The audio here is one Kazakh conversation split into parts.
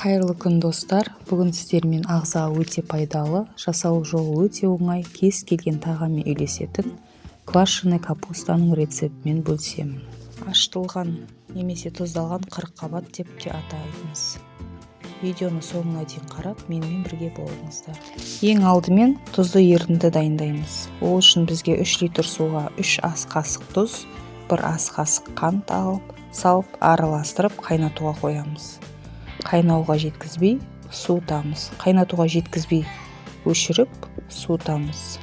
Қайырлы күн достар. Бүгін сіздермен ағзаға өте пайдалы, жасалу жолы өте оңай, кез келген тағаммен үйлесетін квашеный капустаның рецептімен бөлісемін. Ашытылған немесе тұздалған қырыққабат деп те атаймыз. Видеоны соңына дейін қарап, менімен бірге болыңыздар. Ең алдымен тұзды ерітінді дайындаймыз. Ол үшін бізге 3 литр суға 3 ас қасық тұз, 1 ас қасық қант салып, араластырып қайнатуға қоямыз. Қайнауға жеткізбей суытамыз. Қайнатуға жеткізбей өшіріп суытамыз.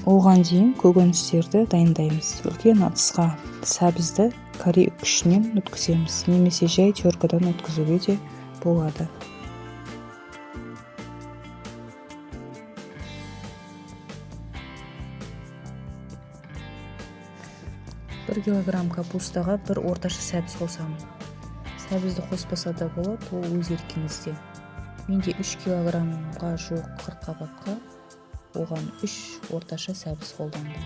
Оған дейін көкөністерді дайындаймыз. Үлкен ыдысқа сәбізді корей үккішінен өткіземіз, немесе жай теркадан өткізуге де болады. 1 килограмм капустаға 1 орташа сәбіз қосамын. Сәбізді қоспаса да болады, ол өз еркіңізде. Менде 3 килограммға жуық қырыққабатқа оған 3 орташа сәбіз қолдандым.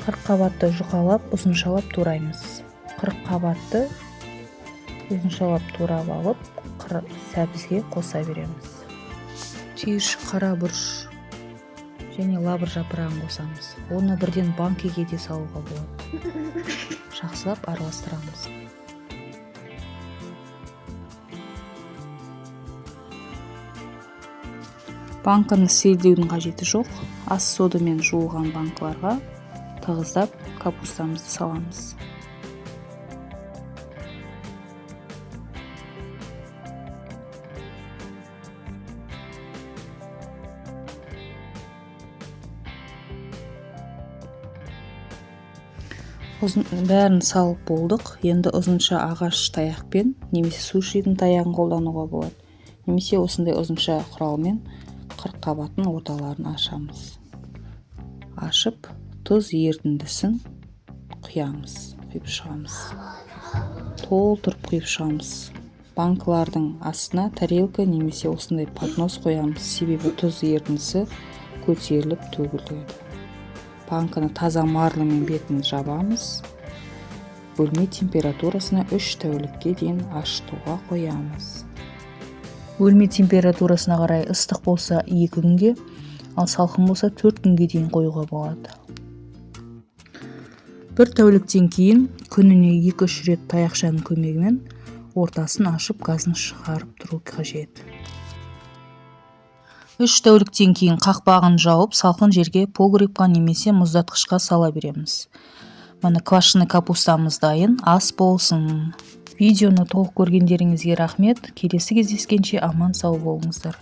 Қырыққабатты жұқалап, ұзыншалап тураймыз. Қырыққабатты ұзыншалап турап алып, сәбізге қоса береміз. Түйіршік, қара бұрыш және лабыр жапырағын қосамыз. Оны бірден банкеге де салуға болады. Жақсылап араластырамыз. Банканы сілдеудің қажеті жоқ. Ас содамен жуылған банкаларға тығыздап капустамызды саламыз. Бәрін салып болдық. Енді ұзынша ағаш таяқпен немесе сушидің таяғын қолдануға болады. Немесе осындай ұзынша құралмен қырыққабаттың орталарын ашамыз. Ашып, тұз ерітіндісін құямыз, құйып шығамыз. Толтырып құйып шығамыз. Банкалардың астына тарелка немесе осындай поднос қоямыз, себебі тұз ерітіндісі көтеріліп төгіледі. Банканы таза марлымен бетін жабамыз. Бөлме температурасына 3 тәулікке дейін ашытуға қоямыз. Бөлме температурасына қарай ыстық болса 2 күнге, ал салқын болса 4 күнге дейін қоюға болады. 1 тәуліктен кейін күніне 2-3 рет таяқшаның көмегімен ортасын ашып, газын шығарып тұру қажет. 3 тәуліктен кейін қақпағын жауып, салқын жерге погребқа немесе мұздатқышқа сала береміз. Мына квашеный капустамыз дайын, ас болсын. Видеоны толық көргендеріңізге рахмет. Келесі кездескенше аман сау болыңыздар.